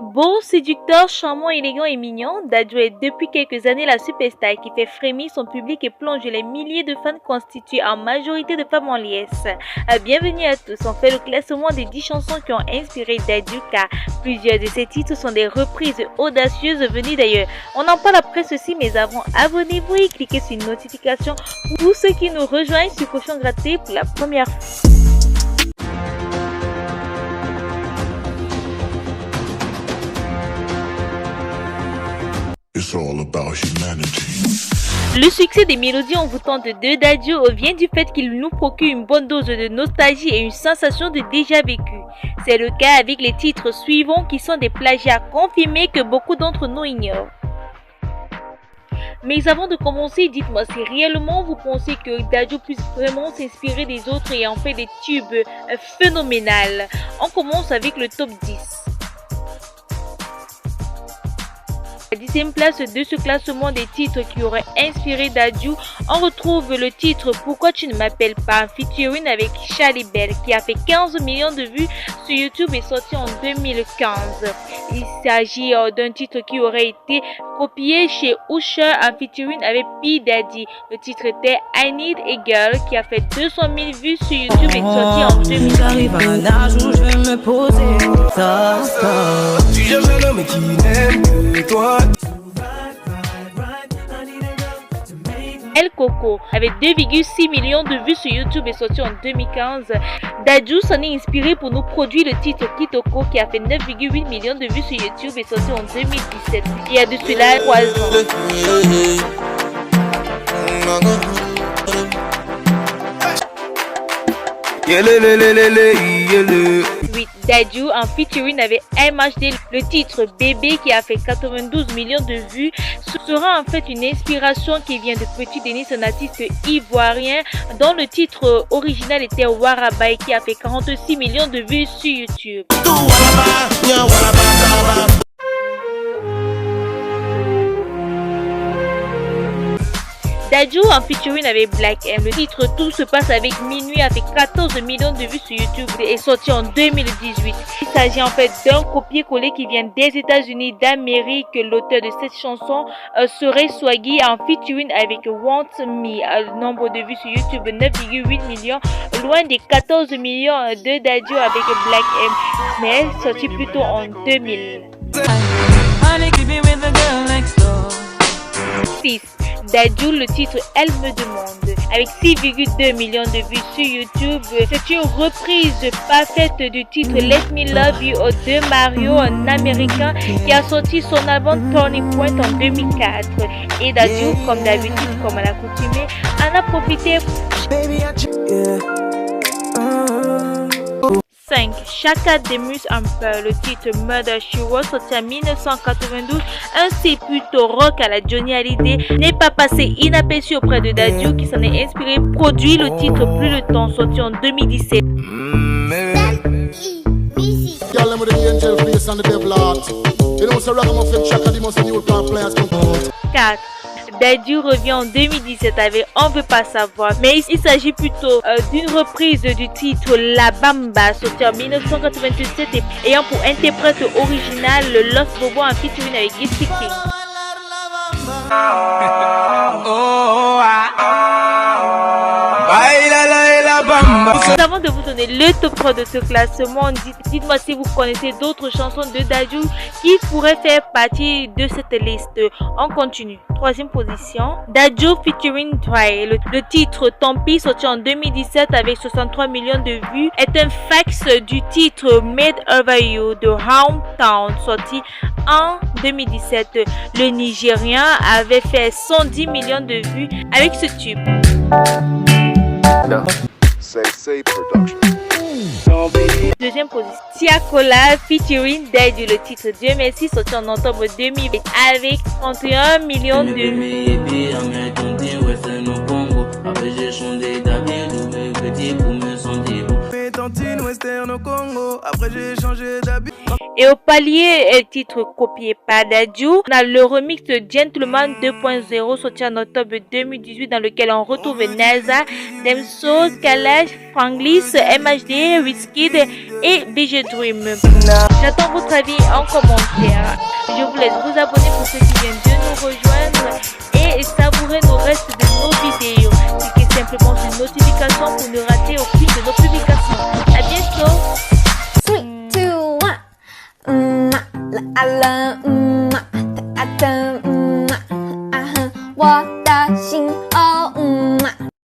Beau, séducteur, charmant, élégant et mignon, Dadju est depuis quelques années la superstar qui fait frémir son public et plonge les milliers de fans constitués en majorité de femmes en liesse. Bienvenue à tous, on fait le classement des 10 chansons qui ont inspiré Dadju car plusieurs de ces titres sont des reprises audacieuses venues d'ailleurs. On en parle après ceci, mais avant, abonnez-vous et cliquez sur une notification pour ceux qui nous rejoignent sur Cochon Gratté pour la première fois. Le succès des mélodies envoûtantes de Dadju vient du fait qu'il nous procure une bonne dose de nostalgie et une sensation de déjà vécu. C'est le cas avec les titres suivants qui sont des plagiats confirmés que beaucoup d'entre nous ignorent. Mais avant de commencer, dites-moi si réellement vous pensez que Dadju puisse vraiment s'inspirer des autres et en fait des tubes phénoménales. On commence avec le top 10. À la 10e place de ce classement des titres qui auraient inspiré Dadju, on retrouve le titre Pourquoi tu ne m'appelles pas, featuring avec Charlie Bell qui a fait 15 millions de vues sur YouTube et sorti en 2015. Il s'agit d'un titre qui aurait été copié chez Usher en featuring avec P. Daddy. Le titre était I Need a Girl qui a fait 200 000 vues sur YouTube et sorti en 2015. J'arrive à un âge où je vais me poser. Si j'aime un homme qui n'aime que toi. El Coco avec 2,6 millions de vues sur YouTube et sorti en 2015. Dadju s'en est inspiré pour nous produire le titre Kitoko qui a fait 9,8 millions de vues sur YouTube et sorti en 2017. Il y a de cela 3 ans. 8. Dadju en featuring avec MHD, le titre Bébé qui a fait 92 millions de vues sera en fait une inspiration qui vient de Petit Denis, un artiste ivoirien dont le titre original était Waraba qui a fait 46 millions de vues sur YouTube. Dadju en featuring avec Black M. Le titre Tout se passe avec Minuit a fait 14 millions de vues sur YouTube et sorti en 2018. Il s'agit en fait d'un copier-coller qui vient des États-Unis d'Amérique. L'auteur de cette chanson serait Swaggy en featuring avec Want Me. Le nombre de vues sur YouTube 9,8 millions, loin des 14 millions de Dadju avec Black M, mais sorti plutôt en 2000. 6. Dadju, le titre Elle me demande, avec 6,2 millions de vues sur YouTube. C'est une reprise parfaite du titre Let Me Love You de Mario, un américain qui a sorti son album Turning Point en 2004. Et Dadju, comme d'habitude, comme à l'accoutumée, en a profité. 5. Chaka Demus Amper, le titre Murder She Wrote sorti en 1992, un plutôt rock à la Johnny Hallyday, n'est pas passé inaperçu auprès de Dadju qui s'en est inspiré, produit le titre Plus le temps sorti en 2017. 4. Dadju revient en 2017 avec On veut pas savoir, mais il s'agit plutôt d'une reprise du titre La Bamba sorti en 1997 et ayant pour interprète original le Lost Bobo en featuring avec Gypsy King. Avant de vous donner le top 3 de ce classement, dites-moi si vous connaissez d'autres chansons de Dadju qui pourraient faire partie de cette liste. On continue. 3e position, Dadju featuring Dry. Le titre Tant pis sorti en 2017 avec 63 millions de vues est un fax du titre Made Over You de Hometown sorti en 2017. Le Nigérien avait fait 110 millions de vues avec ce tube. Production. 2e position, Tiakola featuring Dadju, le titre Dieu merci sorti en octobre 2020 avec 31 millions de vues. Et au palier titre copié par Dadju, on a le remix de Gentleman 2.0 sorti en octobre 2018 dans lequel on retrouve NASA, Damso, Kalash, Franglis, MHD, Wizkid et BG Dream. J'attends votre avis en commentaire. Je vous laisse vous abonner pour ceux qui viennent de nous rejoindre et savourer le reste de nos vidéos. Cliquez simplement sur une notification pour ne rater aucune de nos publications. À bientôt. 3, 2, 1, la la, ta ta, 我。